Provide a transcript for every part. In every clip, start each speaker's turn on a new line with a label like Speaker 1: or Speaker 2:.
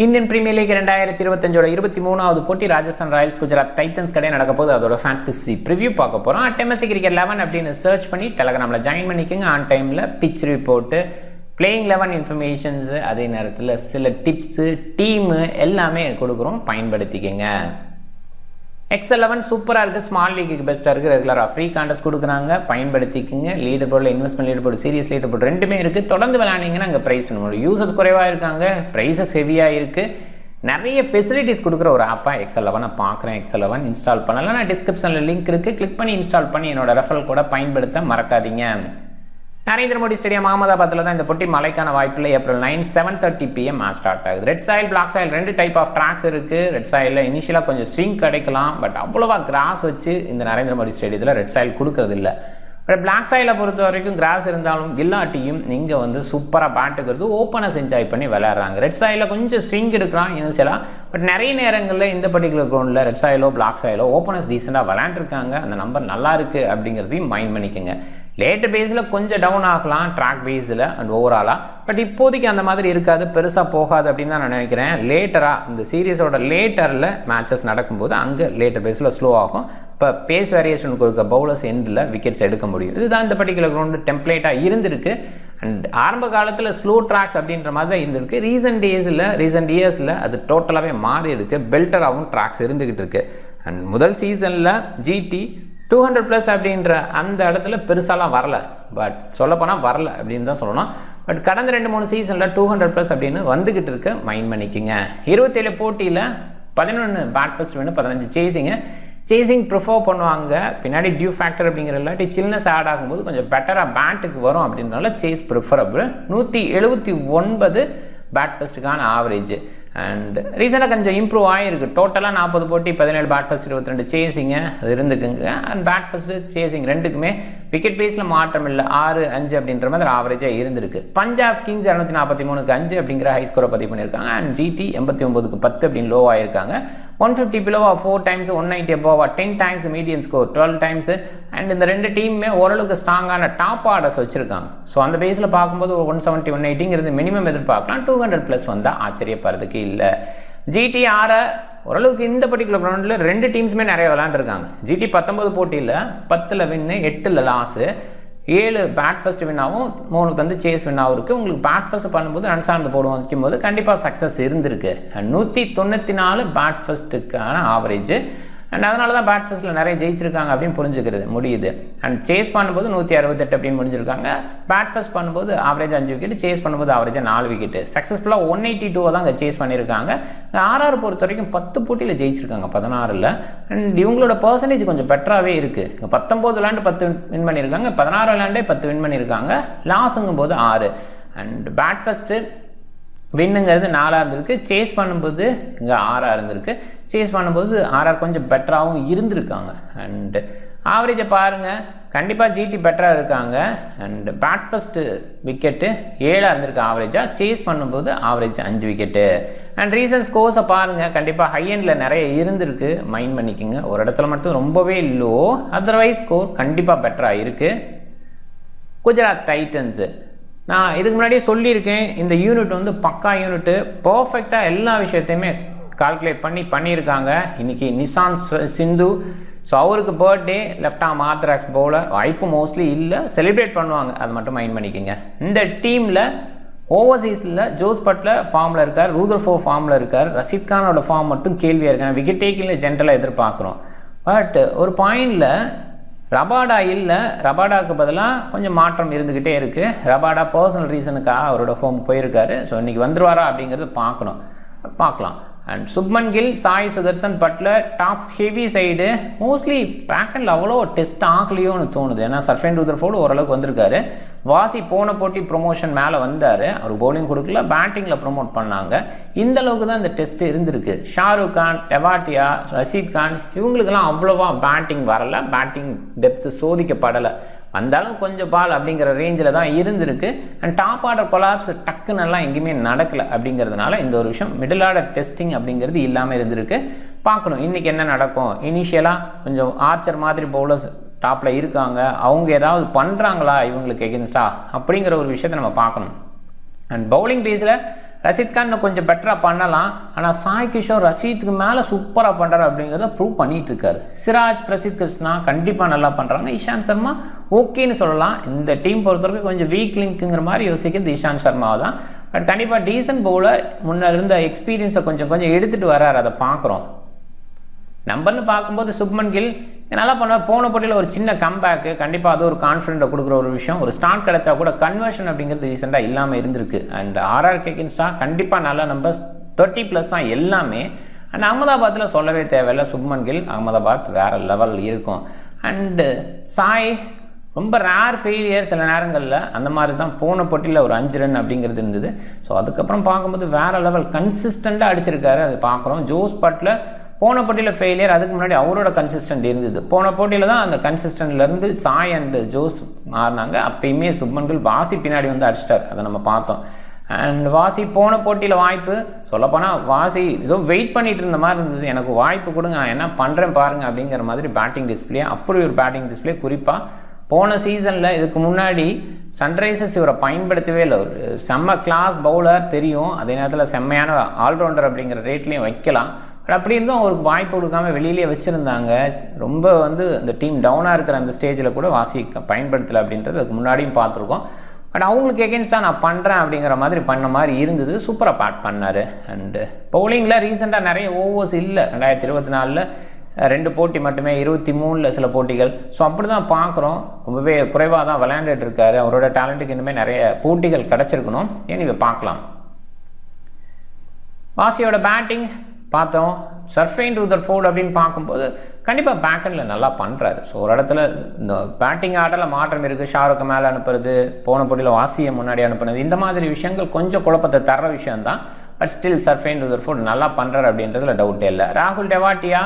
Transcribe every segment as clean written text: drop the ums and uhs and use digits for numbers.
Speaker 1: Indian premier league 2025 23வது போட்டி Rajasthan Royals Gujarat Titans கடை நடக்க போகுது. அதோட ஃபேண்டசி ப்ரிவ்யூ பார்க்க போகிறோம். MSC கிரிக்கெட் 11 அப்படின்னு சர்ச் பண்ணி டெலகிராமில் ஜாயின் பண்ணிக்கோங்க. ஆன் டைமில் பிச் ரிப்போர்ட்டு, பிளேயிங் 11 இன்ஃபர்மேஷன்ஸு, அதே நேரத்தில் சில டிப்ஸு, டீமு எல்லாமே கொடுக்குறோம், பயன்படுத்திக்கங்க. XL11 சூப்பராக இருக்குது, ஸ்மால் லீக்கு பெஸ்ட்டாக இருக்குது, ரெகுலராக ஃப்ரீ கான்டெஸ்ட் கொடுக்குறாங்க, பயன்படுத்திக்கங்க. லீடர் போர்டில் investment leader board, serious leader board ரெண்டுமே இருக்குது. தொடர்ந்து விளையாண்டிங்கன்னா அங்கே ப்ரைஸ் பண்ண முடியும். யூசர்ஸ் குறைவாக இருக்காங்க, ப்ரைஸஸ் ஹெவியாக இருக்குது, நிறைய ஃபெசிலிட்டிஸ் கொடுக்குற ஒரு ஆப்பாக XL11 பார்க்குறேன். XL11 இன்ஸ்டால் பண்ணலாம். நான் டிஸ்கிரிப்ஷனில் லிங்க் இருக்குது, கிளிக் பண்ணி இன்ஸ்டால் பண்ணி என்னோட ரெஃபரல் கூட பயன்படுத்த மறக்காதீங்க. நரேந்திர மோடி ஸ்டேடியம் அகமதாபாத்தில் தான் இந்த போட்டி. மழைக்கான வாய்ப்பில்லை. April 9 7:30 PM ஸ்டார்ட் ஆகுது. ரெட் சாயில், பிளாக் சாயில் ரெண்டு டைப் ஆஃப் ட்ராக்ஸ் இருக்குது. ரெட் சாயிலில் இனிஷியலாக கொஞ்சம் ஸ்விங் கிடைக்கலாம், பட் அவ்வளோவா கிராஸ் வச்சு இந்த நரேந்திர மோடி ஸ்டேடியத்தில் ரெட் சாயில் கொடுக்கறது இல்லை. பட் பிளாக் சாயிலை பொறுத்த வரைக்கும் கிராஸ் இருந்தாலும் இல்லாட்டியும் நீங்கள் சூப்பராக பேட்டுக்கிறது ஓப்பனஸ் என்ஜாய் பண்ணி விளையாடுறாங்க. ரெட் சாயிலில் கொஞ்சம் ஸ்விங் எடுக்கிறான் இனிஷியலாக, பட் நிறைய நேரங்களில் இந்த பர்டிகுலர் கிரவுண்டில் ரெட் சாயிலோ பிளாக் சாயிலோ ஓப்பனஸ் டீசெண்டாக விளையாண்டுருக்காங்க. அந்த நம்பர் நல்லா இருக்குது அப்படிங்கிறதையும் மைண்ட் பண்ணிக்கோங்க. லேட்டர் பேஸில் கொஞ்சம் டவுன் ஆகலாம், ட்ராக் பேஸில் அண்ட் ஓவராலாக, பட் இப்போதைக்கு அந்த மாதிரி இருக்காது, பெருசாக போகாது அப்படின்னு தான் நான் நினைக்கிறேன். லேட்டராக இந்த சீரியஸோட லேட்டரில் மேட்சஸ் நடக்கும்போது அங்கே லேட்டர் பேஸில் ஸ்லோ ஆகும். இப்போ பேஸ் வேரியேஷன் கொடுக்க பவுலர்ஸ் எண்டில் விக்கெட்ஸ் எடுக்க முடியும். இதுதான் இந்த பர்டிகுலர் கிரவுண்டு டெம்ப்ளேட்டாக இருந்திருக்கு. அண்ட் ஆரம்ப காலத்தில் ஸ்லோ ட்ராக்ஸ் அப்படின்ற மாதிரி தான் இருந்திருக்கு. ரீசெண்ட் இயர்ஸில் அது டோட்டலாகவே மாறி இருக்குது. பெல்டராகவும் ட்ராக்ஸ் இருந்துக்கிட்டு இருக்குது. அண்ட் முதல் சீசனில் GT 200+ அப்படின்ற அந்த இடத்துல பெருசாலாம் வரல, பட் சொல்லப்போனால் வரல அப்படின்னு தான் சொல்லணும். பட் கடந்த 2-3 சீசனில் 200+ அப்படின்னு வந்துக்கிட்டு இருக்கு, மைண்ட் பண்ணிக்கோங்க. 27 போட்டியில் 11 பேட் ஃபர்ஸ்ட் வின்னு, 15 சேசிங் ப்ரிஃபர் பண்ணுவாங்க. பின்னாடி டியூ ஃபேக்டர் அப்படிங்கிற இல்லாட்டி சில்னஸ் ஆட் ஆகும்போது கொஞ்சம் பெட்டராக பேட்டுக்கு வரும் அப்படின்றனால சேஸ் ப்ரிஃபரபிள். 179 பேட் ஃபர்ஸ்ட்டுக்கான ஆவரேஜ். அண்ட் ரீசெண்டாக கொஞ்சம் இம்ப்ரூவ் ஆகிருக்கு. டோட்டலாக 40 போட்டி 17 பேட் ஃபர்ஸ்ட் 22 சேசிங்க அது இருந்துக்குங்க. அண்ட் பேட் ஃபர்ஸ்ட்டு சேசிங் ரெண்டுக்குமே விக்கெட் பேஸில் மாற்றம் இல்லை, 6-5 அப்படின்ற மாதிரி ஆவரேஜாக இருந்திருக்கு. பஞ்சாப் கிங்ஸ் 243க்கு 5 அப்படிங்கிற ஹை ஸ்கோரை பதிவு பண்ணியிருக்காங்க. அண்ட் GT 89க்கு 10 அப்படின்னு லோ ஆகிருக்காங்க. 150 பிலோவா 4 times, 190 above 10 times, medium score 12 times. And இந்த ரெண்டு டீமுமே ஓரளவுக்கு ஸ்ட்ராங்கான டாப் ஆர்டர்ஸ் வச்சுருக்காங்க. ஸோ அந்த பேஸில் பார்க்கும்போது ஒரு 170 180ங்கிறது மினிமம் எதிர்பார்க்கலாம். 200+ வந்தால் ஆச்சரியப்படுறதுக்கு இல்லை. GT 6 ஓரளவுக்கு இந்த பர்டிகுலர் கிரவுண்டில் ரெண்டு டீம்ஸுமே நிறைய விளையாண்டுருக்காங்க. GT 19 போட்டியில் 10 வின்னு 8 லாஸு, 7 பேட் ஃபர்ஸ்ட் வின்னாகவும் 3 சேஸ் வின்னாகவும் இருக்குது. உங்களுக்கு பேட் ஃபர்ஸ்ட் பண்ணும்போது ரன் சார்ந்து போடுவோம் வைக்கும்போது கண்டிப்பாக சக்ஸஸ் இருந்திருக்கு. 194 பேட் ஃபர்ஸ்ட்டுக்கான ஆவரேஜ். அண்ட் அதனால தான் பேட் ஃபர்ஸ்ட்டில் நிறைய ஜெயிச்சிருக்காங்க அப்படின்னு புரிஞ்சுக்கிறது முடியுது. அண்ட் சேஸ் பண்ணும்போது 168 அப்படின்னு முடிஞ்சிருக்காங்க. பேட் ஃபர்ஸ்ட் பண்ணும்போது ஆவரேஜ் 5 விக்கெட், சேஸ் பண்ணும்போது ஆவரேஜாக 4 விக்கெட். சக்ஸஸ்ஃபுல்லாக 182 தான் அங்கே சேஸ் பண்ணியிருக்காங்க. RR பொறுத்த வரைக்கும் 10 போட்டியில் ஜெயிச்சிருக்காங்க 16ல். அண்ட் இவங்களோட பர்சன்டேஜ் கொஞ்சம் பெட்டராகவே இருக்குது. 19 விளாண்டு 10 வின் பண்ணியிருக்காங்க, 16 விளாண்டே 10 வின் பண்ணியிருக்காங்க. லாஸுங்கும் போது 6. அண்ட் பேட் ஃபர்ஸ்ட்டு வின்னுங்கிறது 4 இருந்திருக்கு, சேஸ் பண்ணும்போது இங்கே 6 இருந்திருக்கு. சேஸ் பண்ணும்போது RR கொஞ்சம் பெட்டராகவும் இருந்திருக்காங்க. அண்டு ஆவரேஜை பாருங்கள், கண்டிப்பாக GT பெட்டராக இருக்காங்க. அண்டு பேட் ஃபர்ஸ்ட்டு விக்கெட்டு 7 இருந்திருக்கு ஆவரேஜாக, சேஸ் பண்ணும்போது ஆவரேஜ் 5 விக்கெட்டு. அண்ட் ரீசன்ட் ஸ்கோர்ஸை பாருங்கள், கண்டிப்பாக ஹை எண்டில் நிறைய இருந்திருக்கு, மைண்ட் பண்ணிக்கோங்க. ஒரு இடத்துல மட்டும் ரொம்பவே லோ, அதர்வைஸ் ஸ்கோர் கண்டிப்பாக பெட்டராக இருக்குது. குஜராத் டைட்டன்ஸு நான் இதுக்கு முன்னாடியே சொல்லியிருக்கேன், இந்த யூனிட் பக்கா யூனிட்டு, பர்ஃபெக்டாக எல்லா விஷயத்தையுமே கால்குலேட் பண்ணியிருக்காங்க. இன்றைக்கி நிசான் சிந்து, ஸோ அவருக்கு birthday, left arm orthodox bowler, வாய்ப்பு மோஸ்ட்லி இல்லை, செலிப்ரேட் பண்ணுவாங்க, அது மட்டும் மைண்ட் பண்ணிக்கோங்க. இந்த டீமில் ஓவர்சீஸில் ஜோஸ் பட்லர் ஃபார்மில் இருக்கார், ரூதர்ஃபோர்ட் ஃபார்மில் இருக்கார், ரஷீத் கானோட ஃபார்ம் மட்டும் கேள்வியாக இருக்காங்க. விக்கெட் டேக்கிங்கில் ஜென்ரலாக எதிர்பார்க்குறோம், பட் ஒரு பாயிண்டில் ரபாடா இல்லை, ரபாடாவுக்கு பதிலாக கொஞ்சம் மாற்றம் இருந்துக்கிட்டே இருக்குது. ரபாடா பர்சனல் ரீசனுக்காக அவரோட ஹோம் போயிருக்காரு. ஸோ இன்றைக்கி வந்துருவாரா அப்படிங்கிறது பார்க்கலாம். And Shubman Gill, Sai Sudharsan, Buttler top heavy side. Mostly பேக்கெண்டில் அவ்வளோ டெஸ்ட் ஆகலையோன்னு தோணுது. ஏன்னா சர்ஃபேன் ரூதர்ஃபோர்டு ஓரளவுக்கு வந்திருக்காரு. வாசி போன போட்டி ப்ரொமோஷன் மேலே வந்தார், அவர் பவுலிங் கொடுக்கல, பேட்டிங்கில் ப்ரொமோட் பண்ணாங்க. இந்த அளவுக்கு தான் இந்த டெஸ்ட்டு இருந்திருக்கு. ஷாருக் கான், டெவாட்டியா, ரஷீத் கான் இவங்களுக்கெல்லாம் அவ்வளோவா பேட்டிங் வரலை, பேட்டிங் டெப்த்து சோதிக்கப்படலை. வந்தாலும் கொஞ்சம் பால் அப்படிங்கிற ரேஞ்சில் தான் இருந்திருக்கு. அண்ட் டாப் ஆர்டர் கொலாப்ஸ் டக்குன்னெல்லாம் எங்கேயுமே நடக்கலை அப்படிங்கிறதுனால இந்த ஒரு விஷயம் மிடில் ஆர்டர் டெஸ்டிங் அப்படிங்கிறது இல்லாமல் இருந்திருக்கு. பார்க்கணும் இன்றைக்கி என்ன நடக்கும். இனிஷியலாக கொஞ்சம் ஆர்ச்சர் மாதிரி பவுலர்ஸ் டாப்பில் இருக்காங்க, அவங்க ஏதாவது பண்ணுறாங்களா இவங்களுக்கு எகென்ஸ்டாக அப்படிங்கிற ஒரு விஷயத்தை நம்ம பார்க்கணும். அண்ட் பவுலிங் பேஸில் ரஷீத் கான் கொஞ்சம் பெட்டராக பண்ணலாம். ஆனால் சாய் கிஷோர் ரஷீத்துக்கு மேலே சூப்பராக பண்ணுறாரு அப்படிங்கிறத ப்ரூவ் பண்ணிகிட்டு இருக்காரு. சிராஜ், பிரசித் கிருஷ்ணா கண்டிப்பாக நல்லா பண்ணுறாங்க. இஷாந்த் சர்மா ஓகேன்னு சொல்லலாம். இந்த டீம் பொறுத்தவரைக்கும் கொஞ்சம் வீக் லிங்க்குங்கிற மாதிரி யோசிக்கிறது இஷாந்த் சர்மாவை தான். பட் கண்டிப்பாக டீசன்ட் பவுலர், முன்னே இருந்த எக்ஸ்பீரியன்ஸை கொஞ்சம் எடுத்துகிட்டு வர்றாரு, அதை பார்க்குறோம். நம்பர்னு பார்க்கும்போது சுப்மன் கில் நல்லா பண்ணுவார். போன போட்டியில் ஒரு சின்ன கம்பேக்கு, கண்டிப்பாக அது ஒரு கான்ஃபிடென்ட்டை கொடுக்குற ஒரு விஷயம். ஒரு ஸ்டார்ட் கிடச்சா கூட கன்வர்ஷன் அப்படிங்கிறது ரீசெண்டாக இல்லாமல் இருந்திருக்கு. அண்ட் ஆர்ஆர்கே அகெயின்ஸ்டா கண்டிப்பாக நல்ல நம்பர்ஸ் 30+ தான் எல்லாமே. அண்ட் அகமதாபாத்தில் சொல்லவே தேவையில்லை. சுப்மன் கில் அகமதாபாத் வேறு லெவல் இருக்கும். அண்டு சாய் ரொம்ப ரேர் ஃபெயிலியர் சில நேரங்களில், அந்த மாதிரி தான் போன போட்டியில் ஒரு 5 ரன் அப்படிங்கிறது இருந்தது. ஸோ அதுக்கப்புறம் பார்க்கும்போது வேறு லெவல் கன்சிஸ்டண்ட்டாக அடிச்சிருக்காரு, அது பார்க்குறோம். ஜோஸ் பட்லர் போன போட்டியில் ஃபெயிலியர், அதுக்கு முன்னாடி அவரோட கன்சிஸ்டன்ட் இருந்தது. போன போட்டியில் தான் அந்த கன்சிஸ்டன்ட்லேருந்து சாய் அண்ட் ஜோஸ் மாறினாங்க. அப்பயுமே சுப்மன் கில் வாசி பின்னாடி வந்து அடிச்சிட்டார், அதை நம்ம பார்த்தோம். அண்ட் வாசி போன போட்டியில் வாய்ப்பு சொல்லப்போனால் வாசி ஏதோ வெயிட் பண்ணிட்டு இருந்த மாதிரி இருந்தது. எனக்கு வாய்ப்பு கொடுங்க, நான் என்ன பண்ணுறேன் பாருங்கள் அப்படிங்கிற மாதிரி பேட்டிங் டிஸ்பிளே, அப்படி ஒரு பேட்டிங் டிஸ்பிளே. குறிப்பாக போன சீசனில் இதுக்கு முன்னாடி சன்ரைசர்ஸ் இவரை பயன்படுத்தவே இல்லை. ஒரு செம்ம கிளாஸ் பவுலர் தெரியும், அதே நேரத்தில் செம்மையான ஆல்ரவுண்டர் அப்படிங்கிற ரேட்லேயும் வைக்கலாம். பட் அப்படி இருந்தும் அவருக்கு வாய்ப்பு கொடுக்காம வெளியிலே வச்சுருந்தாங்க. ரொம்ப வந்து இந்த டீம் டவுனாக இருக்கிற அந்த ஸ்டேஜில் கூட வாசி பயன்படுத்தலை அப்படின்றது அதுக்கு முன்னாடியும் பார்த்துருக்கோம். பட் அவங்களுக்கு எகென்ஸ்டாக நான் பண்ணுறேன் அப்படிங்கிற மாதிரி பண்ண மாதிரி இருந்தது. சூப்பராக பேட் பண்ணார். அண்டு பவுலிங்கில் ரீசெண்டாக நிறைய ஓவர்ஸ் இல்லை. 2024 2 போட்டி மட்டுமே, 23 சில போட்டிகள். ஸோ அப்படி தான் பார்க்குறோம். ரொம்பவே குறைவாக தான் விளையாண்டுட்டு இருக்காரு. அவரோட டேலண்ட்டுக்கு இன்னுமே நிறைய போட்டிகள் கிடச்சிருக்கணும். ஏன்னு பார்க்கலாம். வாசியோட பேட்டிங் பார்த்தோம். சர்ஃபைன் ரூதர்ஃபோர்ட் அப்படின்னு பார்க்கும்போது கண்டிப்பாக பேக்கெண்டில் நல்லா பண்ணுறாரு. ஸோ ஒரு இடத்துல இந்த பேட்டிங் ஆர்டரில் மாற்றம் இருக்குது. ஷாருக்கை மேலே அனுப்புறது, போன போட்டியில் வாசியை முன்னாடி அனுப்புறது, இந்த மாதிரி விஷயங்கள் கொஞ்சம் குழப்பத்தை தர்ற விஷயந்தான். பட் ஸ்டில் சர்ஃபைன் ரூதர்ஃபோர்ட் நல்லா பண்ணுறாரு அப்படின்றதுல டவுட்டே இல்லை. ராகுல் டெவாட்டியா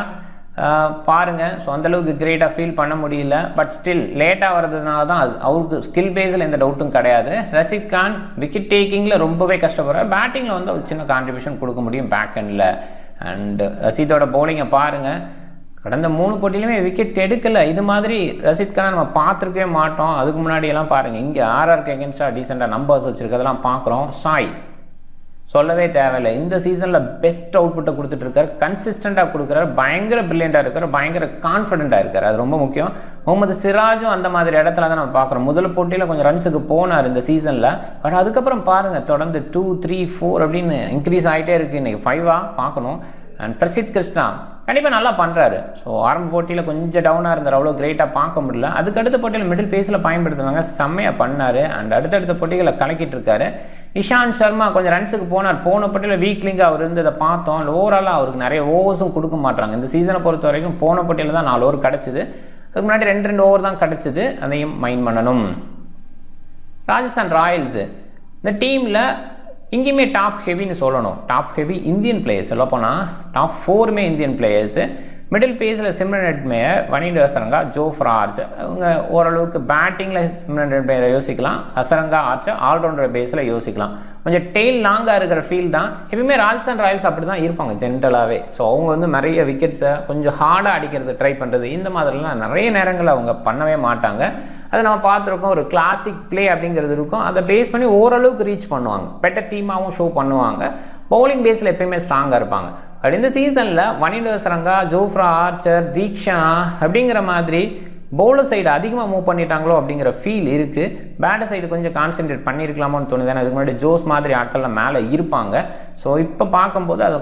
Speaker 1: பாருங்கள், ஸோ அந்தளவுக்கு கிரேட்டாக ஃபீல் பண்ண முடியல. பட் ஸ்டில் லேட்டாக வர்றதுனால தான் அது அவருக்கு ஸ்கில் பேஸில் எந்த டவுட்டும் கிடையாது. ரஷீத் கான் விக்கெட் டேக்கிங்கில் ரொம்பவே கஷ்டப்படுறார். பேட்டிங்கில் வந்து ஒரு சின்ன கான்ட்ரிபியூஷன் கொடுக்க முடியும் பேக்கெண்டில். அண்டு ரஷீதோட பவுலிங்கை பாருங்கள், கடந்த 3 போட்டியிலுமே விக்கெட் எடுக்கலை. இது மாதிரி ரஷீத் கானை நம்ம பார்த்துருக்கவே மாட்டோம். அதுக்கு முன்னாடியெல்லாம் பாருங்கள், இங்கே ஆர்ஆர்கே அகெயின்ஸ்டாக டீசெண்டாக நம்பர்ஸ் வச்சுருக்கிறதெல்லாம் பார்க்குறோம். சாய் சொல்லவே தேவையில்லை, இந்த சீசனில் பெஸ்ட் அவுட்புட்டை கொடுத்துட்ருக்காரு, கன்சிஸ்டண்ட்டாக கொடுக்குறாரு, பயங்கர பிரில்லியண்ட்டாக இருக்கார், பயங்கர கான்ஃபிடென்ட்டாக இருக்கார். அது ரொம்ப முக்கியம். முகமது சிராஜும் அந்த மாதிரி இடத்துல தான் நம்ம பார்க்குறோம். முதல் போட்டியில் கொஞ்சம் ரன்ஸுக்கு போனார் இந்த சீசனில். பட் அதுக்கப்புறம் பாருங்கள், தொடர்ந்து 2, 3, 4 அப்படின்னு இன்க்ரீஸ் ஆகிட்டே இருக்குது. இன்றைக்கி 5 பார்க்கணும். அண்ட் பிரசித் கிருஷ்ணா கண்டிப்பாக நல்லா பண்ணுறாரு. ஸோ ஆரம்ப போட்டியில் கொஞ்சம் டவுனாக இருந்தார், அவ்வளோ கிரேட்டாக பார்க்க முடியல. அதுக்கடுத்த போட்டியில் மிடில் பேஸில் பயன்படுத்துனாங்க, செம்மையாக பண்ணார். அண்ட் அடுத்தடுத்த போட்டிகளை கலக்கிட்டு இருக்காரு. இஷாந்த் சர்மா கொஞ்சம் ரன்ஸுக்கு போனார். போன போட்டியில் வீக்லிங்காக அவர் இருந்ததை பார்த்தோம். ஓவராலாக அவருக்கு நிறைய ஓவர்ஸும் கொடுக்க மாட்டாங்க. இந்த சீசனை பொறுத்த வரைக்கும் போன போட்டியில் தான் 4 ஓவர் கிடச்சிது. அதுக்கு முன்னாடி 2 ஓவர் தான் கிடச்சிது. அதையும் மைண்ட் பண்ணணும். ராஜஸ்தான் ராயல்ஸு இந்த டீமில் இங்கேயுமே டாப் ஹெவின்னு சொல்லணும். டாப் ஹெவி இந்தியன் பிளேயர்ஸ் சொல்ல போனால் டாப் 4மே இந்தியன் பிளேயர்ஸு. மிடில் பேஸில் சிம்ரன் ரெட்மேயர், வனிண்டோ ஹசரங்கா, ஜோஃப்ரா ஆர்ச்சர். அவங்க ஓரளவுக்கு பேட்டிங்கில் சிம்ரன் ரெட்மேயரை யோசிக்கலாம், ஹசரங்கா ஆர்ச்சர் ஆல்ரவுண்டர் பேஸில் யோசிக்கலாம். கொஞ்சம் டெய்ல் லாங்காக இருக்கிற ஃபீல் தான். எப்பவுமே ராஜஸ்தான் ராயல்ஸ் அப்படி தான் இருப்பாங்க ஜென்ரலாகவே. ஸோ அவங்க வந்து நிறைய விக்கெட்ஸை கொஞ்சம் ஹார்டாக அடிக்கிறது ட்ரை பண்ணுறது, இந்த மாதிரிலாம் நிறைய நேரங்களில் அவங்க பண்ணவே மாட்டாங்க. அதை நம்ம பார்த்துருக்கோம். ஒரு கிளாசிக் பிளே அப்படிங்கிறது இருக்கும், அதை பேஸ் பண்ணி ஓரளவுக்கு ரீச் பண்ணுவாங்க, பெட்டர் டீமாகவும் ஷோ பண்ணுவாங்க. பவுலிங் பேஸில் எப்பயுமே ஸ்ட்ராங்காக இருப்பாங்க. பட் இந்த சீசனில் வனிண்டோ ஹசரங்கா, ஜோஃப்ரா ஆர்ச்சர், தீக்ஷனா அப்படிங்கிற மாதிரி பவுலர் சைடு அதிகமாக மூவ் பண்ணிட்டாங்களோ அப்படிங்கிற ஃபீல் இருக்குது. பேட்டர் சைடு கொஞ்சம் கான்சென்ட்ரேட் பண்ணியிருக்கலாமோன்னு தோணுது. ஏன்னா அதுக்கு முன்னாடி ஜோஸ் மாதிரி ஆட்கள்லாம் மேலே இருப்பாங்க. ஸோ இப்போ பார்க்கும்போது அதை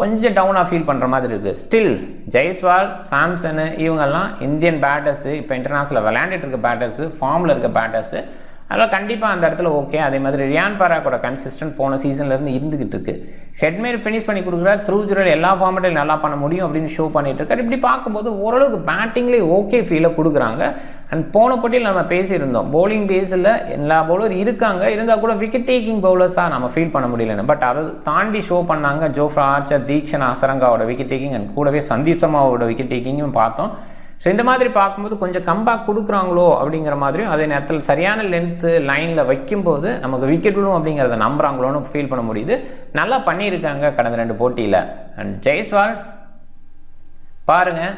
Speaker 1: கொஞ்சம் டவுனாக ஃபீல் பண்ணுற மாதிரி இருக்குது. ஸ்டில் ஜெய்ஸ்வால், சாம்சனு இவங்கெல்லாம் இந்தியன் பேட்டர்ஸு, இப்போ இன்டர்நேஷனலில் விளையாண்டுட்டு இருக்க பேட்டர்ஸு, ஃபார்மில் இருக்க பேட்டர்ஸு. அதனால் கண்டிப்பாக அந்த இடத்துல ஓகே. அதே மாதிரி ரியான் பராக்கோட கன்சிஸ்டன்ட் போன சீசன்லேருந்து இருந்துக்கிட்டு இருக்குது. ஹெட்மேர் ஃபினிஷ் பண்ணி கொடுக்குறாரு, த்ரூ ஜுரல் எல்லா ஃபார்மேட்டையும் நல்லா பண்ண முடியும் அப்படின்னு ஷோ பண்ணிட்டு இருக்காரு. இப்படி பார்க்கும்போது ஓரளவுக்கு பேட்டிங்லேயே ஓகே ஃபீலை கொடுக்குறாங்க. அண்ட் போன போட்டியில் நம்ம பேசியிருந்தோம், பவுலிங் பேஸில் எல்லா பவுலர் இருக்காங்க, இருந்தால் கூட விக்கெட் டேக்கிங் பவுலர்ஸாக நம்ம ஃபீல் பண்ண முடியலன்னு. பட் அதை தாண்டி ஷோ பண்ணாங்க. ஜோஃப்ரா ஆர்ச்சர், தீக்ஷனா, ஹசரங்காவோட விக்கெட் டேக்கிங் அண்ட் கூடவே சந்தீப் சர்மாவோட விக்கெட் டேக்கிங்கும் பார்த்தோம். ஸோ இந்த மாதிரி பார்க்கும்போது கொஞ்சம் கம்பேக் கொடுக்குறாங்களோ அப்படிங்கிற மாதிரியும், அதே நேரத்தில் சரியான லென்த்து லைனில் வைக்கும்போது நமக்கு விக்கெட் விடும் அப்படிங்கிறத நம்புறாங்களோன்னு ஃபீல் பண்ண முடியுது. நல்லா பண்ணியிருக்காங்க கடந்த 2 போட்டியில். அண்ட் ஜெய்ஸ்வால் பாருங்கள்,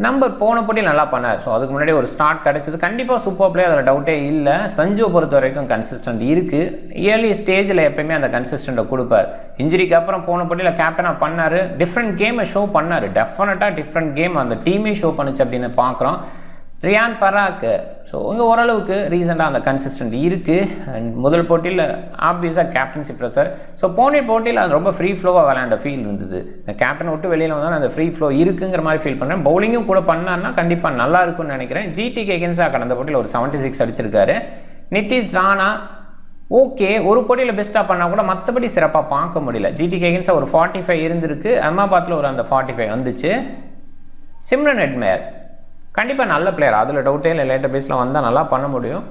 Speaker 1: நம்பர் போன போட்டியில் நல்லா பண்ணார். ஸோ அதுக்கு முன்னாடி ஒரு ஸ்டார்ட் கிடச்சிது. கண்டிப்பாக சூப்பர் பிளே, அதில் டவுட்டே இல்லை. சஞ்சுவை பொறுத்த வரைக்கும் கன்சிஸ்டன்ட் இருக்குது. இயர்லி ஸ்டேஜில் எப்பயுமே அந்த கன்சிஸ்டண்ட்டை கொடுப்பார். இன்ஜுரிக்கு அப்புறம் போன போட்டியில் கேப்டனாக பண்ணார். டிஃப்ரெண்ட் கேமை ஷோ பண்ணார். டெஃபினட்டாக டிஃப்ரெண்ட் கேம் அந்த டீமே ஷோ பண்ணுச்சு அப்படின்னு பார்க்குறோம். ரியான் பராக் ஸோ இங்கே ஓரளவுக்கு ரீசெண்டாக அந்த கன்சிஸ்டன்ட் இருக்குது. அண்ட் முதல் போட்டியில் ஆப்வியஸாக கேப்டன்ஷிப் ப்ரெஷர். ஸோ போன போட்டியில் அது ரொம்ப ஃப்ரீ ஃப்ளோவாக விளையாண்ட ஃபீல் இருந்தது. இந்த கேப்டன் விட்டு வெளியில் வந்தால் அந்த ஃப்ரீ ஃப்ளோ இருக்குங்கிற மாதிரி ஃபீல் பண்ணுறேன். பவுலிங்கும் கூட பண்ணார்னா கண்டிப்பாக நல்லா இருக்கும்னு நினைக்கிறேன். ஜிடிக்கு எகென்ஸ்டாக கடந்த போட்டியில் ஒரு 76 அடிச்சிருக்காரு. நிதிஷ் ராணா ஓகே, ஒரு போட்டியில் பெஸ்ட்டாக பண்ணால் கூட மற்றபடி சிறப்பாக பார்க்க முடியல. ஜிடிக்கு எகென்ஸ்டாக ஒரு 45 இருந்திருக்கு. அஹ்மதாபாத்தில் ஒரு அந்த 45 வந்துச்சு. சிம்ரன் ஹெட்மேயர் கண்டிப்பாக நல்ல பிளேயர், அதில் டவுட்டே இல்லை. லேட்டர் பேஸில் வந்தால் நல்லா பண்ண முடியும்.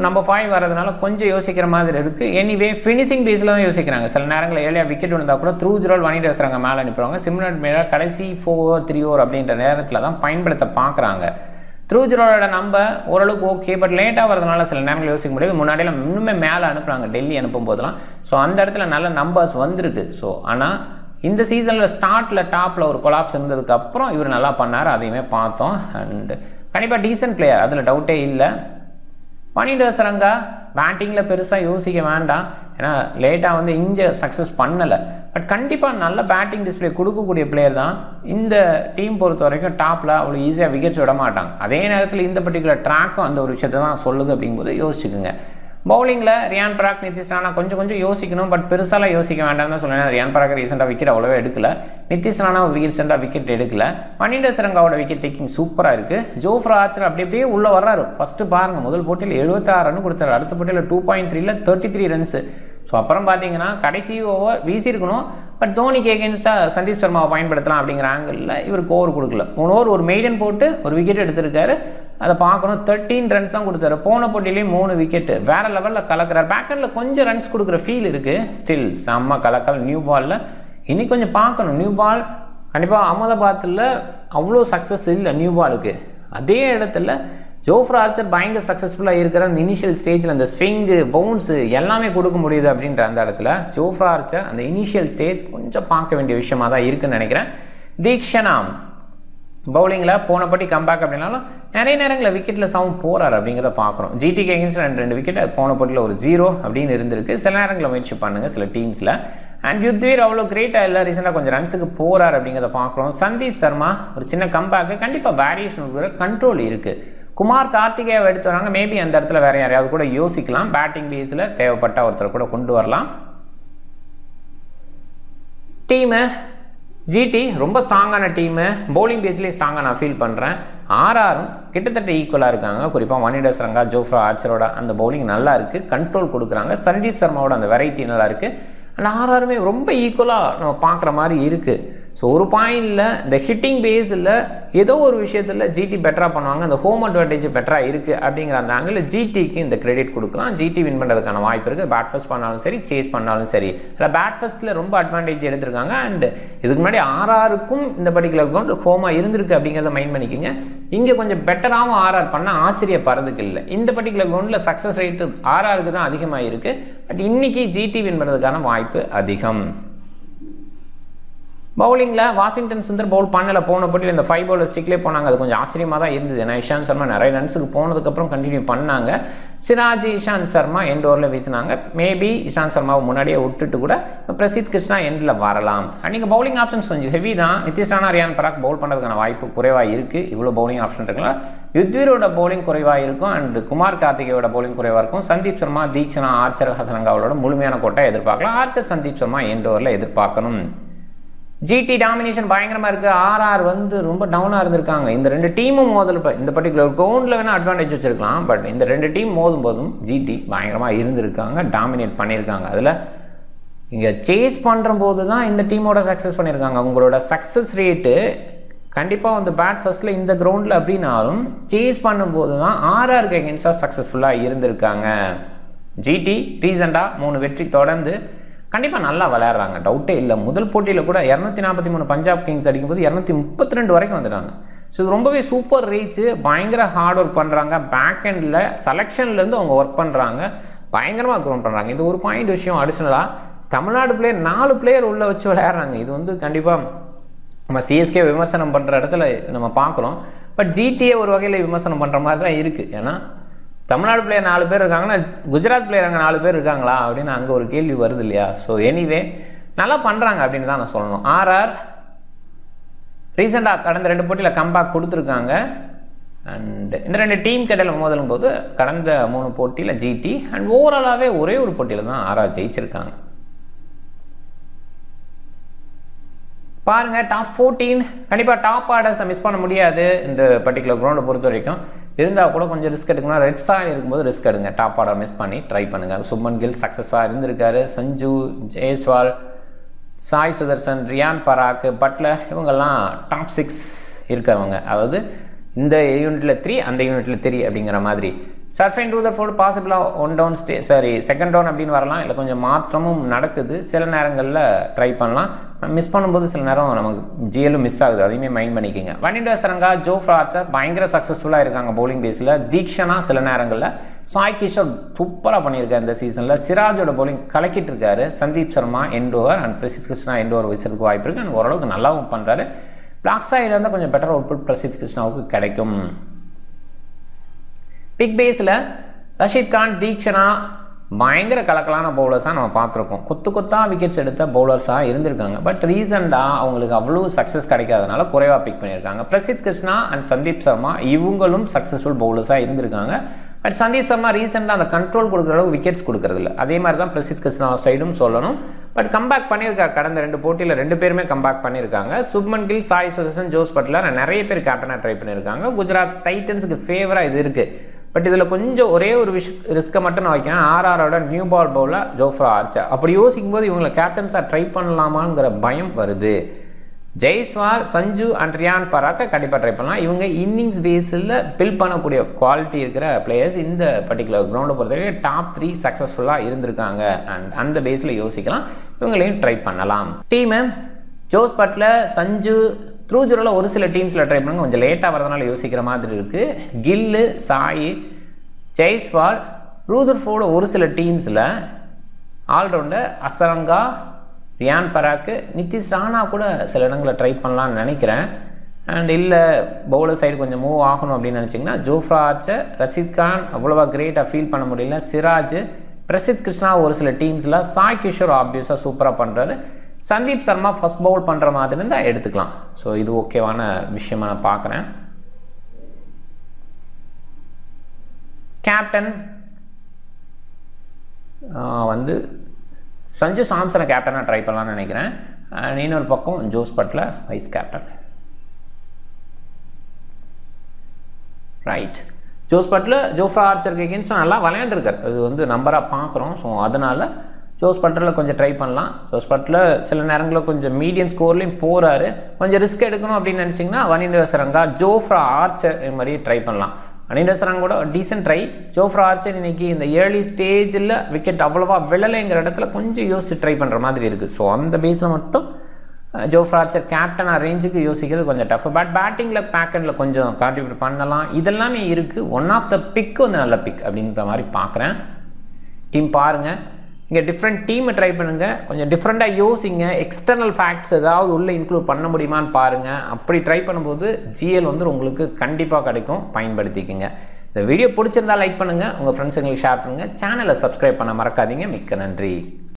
Speaker 1: நம்பர் 5 வரதுனால கொஞ்சம் யோசிக்கிற மாதிரி இருக்குது. எனிவே ஃபினிஷிங் பேஸில் தான் யோசிக்கிறாங்க. சில நேரங்களில் ஏழையாக விக்கெட் விழுந்தால் கூட த்ரூ ஜரோல் வணிட்டு வச்சுறாங்க, மேலே அனுப்புவாங்க. சிம்ரன் மேலே கடைசி 4 3 ஓவர் அப்படின்ற நேரத்தில் தான் பயன்படுத்த பார்க்குறாங்க. த்ரூ ஜரோலோட நம்பர் ஓரளவுக்கு ஓகே, பட் லேட்டாக வரதுனால சில நேரங்கள் யோசிக்க முடியாது. முன்னாடியெல்லாம் இன்னுமே மேலே அனுப்புகிறாங்க, டெல்லி அனுப்பும் போதெல்லாம். ஸோ அந்த இடத்துல நல்ல நம்பர்ஸ் வந்திருக்கு. ஸோ ஆனால் இந்த சீசனில் ஸ்டார்ட்டில் டாப்பில் ஒரு கொலாப்ஸ் இருந்ததுக்கப்புறம் இவர் நல்லா பண்ணார், அதையுமே பார்த்தோம். அண்டு கண்டிப்பாக டீசன்ட் பிளேயர், அதில் டவுட்டே இல்லை. வனிட்டு வச்சுறாங்க பேட்டிங்கில் பெருசாக யோசிக்க வேண்டாம், ஏன்னா லேட்டாக வந்து இங்கே சக்ஸஸ் பண்ணலை. பட் கண்டிப்பாக நல்ல பேட்டிங் டிஸ்பிளே கொடுக்கக்கூடிய பிளேயர் தான். இந்த டீம் பொறுத்த வரைக்கும் டாப்பில் அவ்வளோ ஈஸியாக விக்கெட்ஸ் விட மாட்டாங்க. அதே நேரத்தில் இந்த பர்டிகுலர் ட்ராக்கும் அந்த ஒரு விஷயத்தை தான் சொல்லுது அப்படிங்கும்போது யோசிச்சுக்குங்க. பவுலிங்கில் ரியான் பராக், நிதிஷ் ராணா கொஞ்சம் யோசிக்கணும், பட் பெருசாலாம் யோசிக்க வேண்டாம்னு தான் சொல்லுவேன். ரியான் பராக் ரீசெண்டாக விக்கெட் அவ்வளோவே எடுக்கல. நிதிஷ் ராணா ரீசெண்டாக விக்கெட் எடுக்கல. வனிட்டு வச்சுறாங்கோட விக்கெட் டேக்கிங் சூப்பராக இருக்குது. ஜோஃப்ரா ஆர்ச்சர் அப்படியே உள்ளே வர்றாரு. ஃபஸ்ட்டு பாருங்கள், முதல் போட்டியில் 76 ரன் கொடுத்தாரு. அடுத்த போட்டியில் 2.3ல் 33 ரன்ஸு. ஸோ அப்புறம் பார்த்தீங்கன்னா கடைசி ஓவர் வீசியிருக்கணும், பட் தோனிக்கு எகென்ஸ்டாக சந்தீப் சர்மாவை பயன்படுத்தலாம் அப்படிங்கிற ஆங்கிளில் இவருக்கு ஓவர் கொடுக்கல. 3 ஓவர் ஒரு மெய்டன் போட்டு ஒரு விக்கெட் எடுத்திருக்காரு. அதை பார்க்கணும். 13 ரன்ஸ் தான் கொடுத்தாரு. போன போட்டிலேயும் 3 விக்கெட்டு. வேறு லெவலில் கலக்கிறார். பேக்கெண்டில் கொஞ்சம் ரன்ஸ் கொடுக்குற ஃபீல் இருக்குது. ஸ்டில் செம்ம கலக்கல் நியூ பாலில். இன்னைக்கு கொஞ்சம் பார்க்கணும். நியூ பால் கண்டிப்பாக அகமதாபாத்தில் அவ்வளோ சக்ஸஸ் இல்லை நியூ பாலுக்கு. அதே இடத்துல ஜோஃப்ரா ஆர்ச்சர் பயங்கர சக்ஸஸ்ஃபுல்லாக இருக்கிற அந்த இனிஷியல் ஸ்டேஜில் அந்த ஸ்விங்கு பவுன்ஸு எல்லாமே கொடுக்க முடியுது அப்படின்ற அந்த இடத்துல ஜோஃப்ரா ஆர்ச்சர் அந்த இனிஷியல் ஸ்டேஜ் கொஞ்சம் பார்க்க வேண்டிய விஷயமாக தான் இருக்குதுன்னு நினைக்கிறேன். தீக்ஷனா பவுலிங்கில் போனப்பட்டி கம்பேக் அப்படின்னாலும் நிறைய நேரங்களில் விக்கெட்டில் சவுண்ட் போகிறார் அப்படிங்கிறத பார்க்குறோம். ஜிடிக்கு எகென்ஸ்ட் 2 விக்கெட், போன போட்டியில் ஒரு 0 அப்படின்னு இருந்திருக்கு. சில நேரங்களில் முயற்சி பண்ணுங்கள் சில டீம்ஸில். அண்ட் யுத்வீர் அவ்வளோ கிரேட்டாக இல்லை, ரீசெண்டாக கொஞ்சம் ரன்ஸுக்கு போகிறார் அப்படிங்கிறத பார்க்குறோம். சந்தீப் சர்மா ஒரு சின்ன கம்பேக்கு, கண்டிப்பாக வேரியேஷன் இருக்கிற கண்ட்ரோல் இருக்குது. குமார் கார்த்திகேயாவை எடுத்து வராங்க. மேபி அந்த இடத்துல வேறு யாரையாவது கூட யோசிக்கலாம். பேட்டிங் பேஸில் தேவைப்பட்ட ஒருத்தர் கூட கொண்டு வரலாம். டீமு ஜிடி ரொம்ப ஸ்ட்ராங்கான டீமு. பவுலிங் பேஸ்லேயே ஸ்ட்ராங்காக நான் ஃபீல் பண்ணுறேன். ஆர்ஆரும் கிட்டத்தட்ட ஈக்குவலாக இருக்காங்க. குறிப்பாக வனிட்டு வச்சுறாங்க. ஜோஃப்ரா ஆர்ச்சரோட அந்த பவுலிங் நல்லா இருக்குது, கண்ட்ரோல் கொடுக்குறாங்க. சந்தீப் சர்மாவோட அந்த வெரைட்டி நல்லா இருக்குது. அண்ட் ஆர்ஆருமே ரொம்ப ஈக்குவலாக நம்ம பார்க்குற மாதிரி இருக்குது. ஸோ ஒரு பாயிண்டில் இந்த ஹிட்டிங் பேஸில் ஏதோ ஒரு விஷயத்தில் ஜிடி பெட்டராக பண்ணுவாங்க. அந்த ஹோம் அட்வான்டேஜ் பெட்டராக இருக்குது அப்படிங்கிற அந்த ஆங்கிளில் ஜிடிக்கு இந்த கிரெடிட் கொடுக்கலாம். ஜிடி வின் பண்ணுறதுக்கான வாய்ப்பு இருக்குது. பேட் ஃபர்ஸ்ட் பண்ணாலும் சரி, சேஸ் பண்ணாலும் சரி. இல்லை பேட் ஃபர்ஸ்ட்டில் ரொம்ப அட்வான்டேஜ் எடுத்திருக்காங்க. அண்ட் இதுக்கு முன்னாடி ஆர்ஆருக்கும் இந்த பர்டிகுலர் கிரவுண்ட் ஹோமாக இருந்திருக்கு அப்படிங்கிறத மைண்ட் பண்ணிக்கோங்க. இங்கே கொஞ்சம் பெட்டராகவும் ஆர்ஆர் பண்ணால் ஆச்சரியப்படுறதுக்கு இல்லை. இந்த பர்டிகுலர் கிரவுண்டில் சக்ஸஸ் ரேட்டு ஆர்ஆருக்கு தான் அதிகமாக இருக்குது. பட் இன்றைக்கி ஜிடி வின் பண்ணுறதுக்கான வாய்ப்பு அதிகம். பவுலிங்கில் வாஷிங்டன் சுந்தர் பவுல் பண்ணல. போன போட்டியில் இந்த 5 பவுலர் ஸ்டிக்லேயே போனாங்க. அது கொஞ்சம் ஆச்சரியமாக தான் இருந்தது. ஏன்னா இஷாந்த் சர்மா நிறைய ரன்ஸுக்கு போனதுக்கப்புறம் கண்டினியூ பண்ணாங்க. சிராஜ் இஷாந்த் சர்மா எண்ட் ஓவரில் வீசினாங்க. மேபி இஷாந்த் சர்மாவை முன்னாடியே விட்டுட்டு கூட பிரசித் கிருஷ்ணா எண்டில் வரலாம். நீங்கள் பவுலிங் ஆப்ஷன்ஸ் கொஞ்சம் ஹெவி தான். நிதிஷ் ராணா, ரியான் பராக் பவுல் பண்ணுறதுக்கான வாய்ப்பு குறைவாக இருக்குது. இவ்வளோ பவுலிங் ஆப்ஷன் இருக்கலாம். யுத்வீரோட பவுலிங் குறைவாக இருக்கும். அண்ட் குமார் கார்த்திகேயோட பவுலிங் குறைவாக இருக்கும். சந்தீப் சர்மா, தீக்ஷனா, ஆர்ச்சர், ஹசரங்காவோட முழுமையான கோட்டை எதிர்பார்க்கலாம். ஆர்ச்சர், சந்தீப் சர்மா எண்ட் ஓவரில் எதிர்பார்க்கணும். ஜிடி டாமினேஷன் பயங்கரமாக இருக்குது. ஆர்ஆர் வந்து ரொம்ப டவுனாக இருந்திருக்காங்க. இந்த 2 டீமும் மோதல் இந்த பர்டிகுலர் கிரவுண்டில் வேணால் அட்வான்டேஜ் வச்சுருக்கலாம். பட் இந்த 2 டீம் மோதும் போதும் ஜிடி பயங்கரமாக இருந்திருக்காங்க, டாமினேட் பண்ணியிருக்காங்க. அதில் இங்கே சேஸ் பண்ணுற போது தான் இந்த டீமோட சக்ஸஸ் பண்ணியிருக்காங்க. அவங்களோட சக்ஸஸ் ரேட்டு கண்டிப்பாக வந்து பேட் ஃபர்ஸ்ட்டில் இந்த கிரவுண்டில் அப்படின்னாலும் சேஸ் பண்ணும்போது தான் ஆர்ஆருக்கு எகென்ஸ்டாக சக்ஸஸ்ஃபுல்லாக இருந்திருக்காங்க. ஜிடி ரீசெண்டாக 3 வெற்றி தொடர்ந்து கண்டிப்பாக நல்லா விளையாடுறாங்க, டவுட்டே இல்லை. முதல் போட்டியில் கூட 243 பஞ்சாப் கிங்ஸ் அடிக்கும்போது 232 வரைக்கும் வந்துட்டாங்க. ஸோ இது ரொம்பவே சூப்பர் ரீச்சு. பயங்கர ஹார்ட் ஒர்க் பண்ணுறாங்க. பேக் எண்டில் செலெக்ஷன்லேருந்து அவங்க ஒர்க் பண்ணுறாங்க, பயங்கரமாக க்ரௌண்ட் பண்ணுறாங்க. இது ஒரு பாயிண்ட் விஷயம். அடிஷ்னலாக தமிழ்நாடு பிளேயர் 4 பிளேயர் உள்ளே வச்சு விளையாடுறாங்க. இது வந்து கண்டிப்பாக நம்ம சிஎஸ்கே விமர்சனம் பண்ணுற இடத்துல நம்ம பார்க்குறோம். பட் ஜிடிஏ ஒரு வகையில் விமர்சனம் பண்ணுற மாதிரி தான் இருக்குது. ஏன்னா தமிழ்நாடு பிளேயர் 4 பேர் இருக்காங்கன்னா குஜராத் பிளேயர் அங்கே 4 பேர் இருக்காங்களா அப்படின்னு அங்கே ஒரு கேள்வி வருது இல்லையா. ஸோ எனிவே நல்லா பண்ணுறாங்க அப்படின்னு தான் நான் சொல்லணும். ஆர்ஆர் ரீசெண்டாக கடந்த 2 போட்டியில் கம்பேக் கொடுத்துருக்காங்க. அண்ட் இந்த 2 டீம் கடையில் மோதலும் போது கடந்த 3 போட்டியில் ஜிடி அண்ட் ஓவராலாகவே ஒரே ஒரு போட்டியில் தான் ஆர்ஆர் ஜெயிச்சிருக்காங்க. பாருங்கள் டாப் 14 கண்டிப்பாக டாப் ஆர்டர்ஸை மிஸ் பண்ண முடியாது இந்த பர்டிகுலர் கிரவுண்டை பொறுத்த வரைக்கும். இருந்தால் கூட கொஞ்சம் ரிஸ்க் எடுக்கணும். ரெட் சாயில் இருக்கும்போது ரிஸ்க் எடுங்க. டாப் ஆர்டர் மிஸ் பண்ணி ட்ரை பண்ணுங்கள். சுப்மன் கில் சக்ஸஸ்ஃபுல்லாக இருந்திருக்காரு. சஞ்சு, ஜெய்ஸ்வால், சாய் சுதர்சன், ரியான் பராக், பட்லர் இவங்கெல்லாம் டாப் 6 இருக்கிறவங்க. அதாவது இந்த யூனிட்டில் 3 அந்த யூனிட்டில் 3 அப்படிங்கிற மாதிரி. சர்ஃபைன் ரூதர்ஃபோர்டு பாசிபிளாக 1 டவுன் செகண்ட் டவுன் அப்படின்னு வரலாம். இல்லை கொஞ்சம் மாற்றமும் நடக்குது. சில நேரங்களில் ட்ரை பண்ணலாம். மிஸ் பண்ணும்போது சில நேரம் நமக்கு ஜிஎலும் மிஸ் ஆகுது. அதையுமே மைண்ட் பண்ணிக்கோங்க. வனிண்டோ சரங்கா, ஜோஃப்ரா ஆர்ச்சர் பயங்கர சக்ஸஸ்ஃபுல்லாக இருக்காங்க பவுலிங் பேஸில். தீக்ஷனா சில நேரங்களில். சாய் கிஷோர் சூப்பராக பண்ணியிருக்காரு இந்த சீசனில். சிராஜோட பவுலிங் கலக்கிட்டு இருக்காரு. Sandeep Sharma end over and Prasidh Krishna end over வீசுறதுக்கு வாய்ப்பு இருக்குது. அண்ட் ஓரளவுக்கு நல்லாவும் பண்ணுறாரு. பிளாக் சாயில் இருந்தால் கொஞ்சம் பெட்டர் அவுட்புட் பிரசித் கிருஷ்ணாவுக்கு கிடைக்கும். பிக் பேஸில் ரஷீத் கான், தீக்ஷனா பயங்கர கலக்கலான பவுலர்ஸாக நம்ம பார்த்துருக்கோம். கொத்தாக விக்கெட்ஸ் எடுத்த பவுலர்ஸாக இருந்திருக்காங்க. பட் ரீசெண்டாக அவங்களுக்கு அவ்வளோ சக்ஸஸ் கிடைக்காதனால குறைவாக பிக் பண்ணியிருக்காங்க. பிரசித் கிருஷ்ணா அண்ட் சந்தீப் சர்மா இவங்களும் சக்ஸஸ்ஃபுல் பவுலர்ஸாக இருந்திருக்காங்க. பட் சந்தீப் சர்மா ரீசெண்டாக அந்த கண்ட்ரோல் கொடுக்குற அளவுக்கு விக்கெட்ஸ் கொடுக்குறதில்ல. அதே மாதிரி தான் பிரசித் கிருஷ்ணா சைடும் சொல்லணும். பட் கம்பேக் பண்ணியிருக்காரு. கடந்த 2 போட்டியில் 2 பேருமே கம்பேக் பண்ணியிருக்காங்க. சுப்மன் கில், சாய் சுதர்சன், ஜோஸ் பட்லர் நிறைய பேர் கேப்டனாக ட்ரை பண்ணியிருக்காங்க. குஜராத் டைட்டன்ஸுக்கு ஃபேவராக இது இருக்குது. பட் இதில் கொஞ்சம் ஒரே ஒரு ரிஸ்க்கை மட்டும் நான் வைக்கிறேன். ஆர்ஆரோட new ball bowler Jofra Archer. அப்படி யோசிக்கும் போது இவங்களை கேப்டன்ஸாக ட்ரை பண்ணலாமாங்கிற பயம் வருது. ஜெய்ஸ்வால், சஞ்சு அண்ட் ரியான் பராக்கை கண்டிப்பாக ட்ரை பண்ணலாம். இவங்க இன்னிங்ஸ் பேஸில் பில்ட் பண்ணக்கூடிய குவாலிட்டி இருக்கிற பிளேயர்ஸ். இந்த பர்டிகுலர் கிரவுண்டை பொறுத்தவரைக்கும் டாப் 3 சக்ஸஸ்ஃபுல்லாக இருந்திருக்காங்க. அண்ட் அந்த பேஸில் யோசிக்கலாம். இவங்களையும் ட்ரை பண்ணலாம். Team Jos Buttler, Sanju through ஜீரோவில் ஒரு சில டீம்ஸில் ட்ரை பண்ணுங்க. கொஞ்சம் லேட்டாக வரதுனால யோசிக்கிற மாதிரி இருக்குது. கில்லு, சாய், ஜெய்ஸ்வால், ரூதர்ஃபோர்டு ஒரு சில டீம்ஸில் ஆல்ரவுண்டர் அசரங்கா, ரியான் பராக்கு, நிதிஷ் ராணா கூட சில இடங்களில் ட்ரை பண்ணலான்னு நினைக்கிறேன். அண்ட் இல்லை பவுலர் சைடு கொஞ்சம் மூவ் ஆகணும் அப்படின்னு நினச்சிங்கன்னா ஜோஃப்ரா ஆர்ச்சர், ரஷீத் கான் அவ்வளோவா கிரேட்டாக ஃபீல் பண்ண முடியல. சிராஜ், பிரசித் கிருஷ்ணா ஒரு சில டீம்ஸில். சாய் கிஷோர் ஆப்வியஸாக சூப்பராக பண்ணுறாரு. சந்தீப் சர்மா ஃபஸ்ட் பவுல் பண்ணுற மாதிரி இருந்தால் எடுத்துக்கலாம். ஸோ இது ஓகேவான விஷயமாக நான் பார்க்குறேன். கேப்டன் வந்து சஞ்சு சாம்சனை கேப்டனாக ட்ரை பண்ணலான்னு நினைக்கிறேன். இன்னொரு பக்கம் Jos Buttler vice captain. Right, Jos Buttler Jofra ஆர்ச்சருக்கு எகென்ஸ்டாக நல்லா விளையாண்டுருக்கார். அது வந்து நம்பராக பார்க்குறோம். ஸோ அதனால் ஜோஸ் பட்லரில் கொஞ்சம் ட்ரை பண்ணலாம். ஜோஸ் பட்லர் சில நேரங்களில் கொஞ்சம் மீடியம் ஸ்கோர்லேயும் போகிறாரு. கொஞ்சம் ரிஸ்க் எடுக்கணும் அப்படின்னு நினச்சிங்கன்னா வனிண்டோ சரங்கா, ஜோஃப்ரா ஆர்ச்சர் இது மாதிரி ட்ரை பண்ணலாம். வனிண்டோ சரங்கோட டீசென்ட் ட்ரை. ஜோஃப்ரா ஆர்ச்சர் இன்றைக்கி இந்த ஏர்லி ஸ்டேஜில் விக்கெட் அவ்வளோவா விழலைங்கிற இடத்துல கொஞ்சம் யோசிச்சு ட்ரை பண்ணுற மாதிரி இருக்குது. ஸோ அந்த பேஸில் மட்டும் ஜோஃப்ரா ஆர்ச்சர் கேப்டனாக ரேஞ்சுக்கு யோசிக்கிறது கொஞ்சம் டஃப். பட் பேட்டிங்கில் பேக்கெண்டில் கொஞ்சம் கான்ட்ரிபியூட் பண்ணலாம். இதெல்லாமே இருக்குது. ஒன் ஆஃப் த பிக் வந்து நல்ல பிக் அப்படின்ற மாதிரி பார்க்குறேன். டீம் பாருங்கள், இங்கே டிஃப்ரெண்ட் டீமை ட்ரை பண்ணுங்கள். கொஞ்சம் டிஃப்ரெண்ட்டாக யோசிங்க. எக்ஸ்டர்னல் ஃபேக்ட்ஸ் ஏதாவது உள்ளே இன்க்ளூட் பண்ண முடியுமான்னு பாருங்கள். அப்படி ட்ரை பண்ணும்போது ஜிஎல் வந்து உங்களுக்கு கண்டிப்பாக கிடைக்கும். பயன்படுத்திக்கங்க. இந்த வீடியோ பிடிச்சிருந்தால் லைக் பண்ணுங்கள். உங்கள் ஃப்ரெண்ட்ஸுங்களுக்கு ஷேர் பண்ணுங்கள். சேனலை சப்ஸ்கிரைப் பண்ண மறக்காதீங்க. மிக்க நன்றி.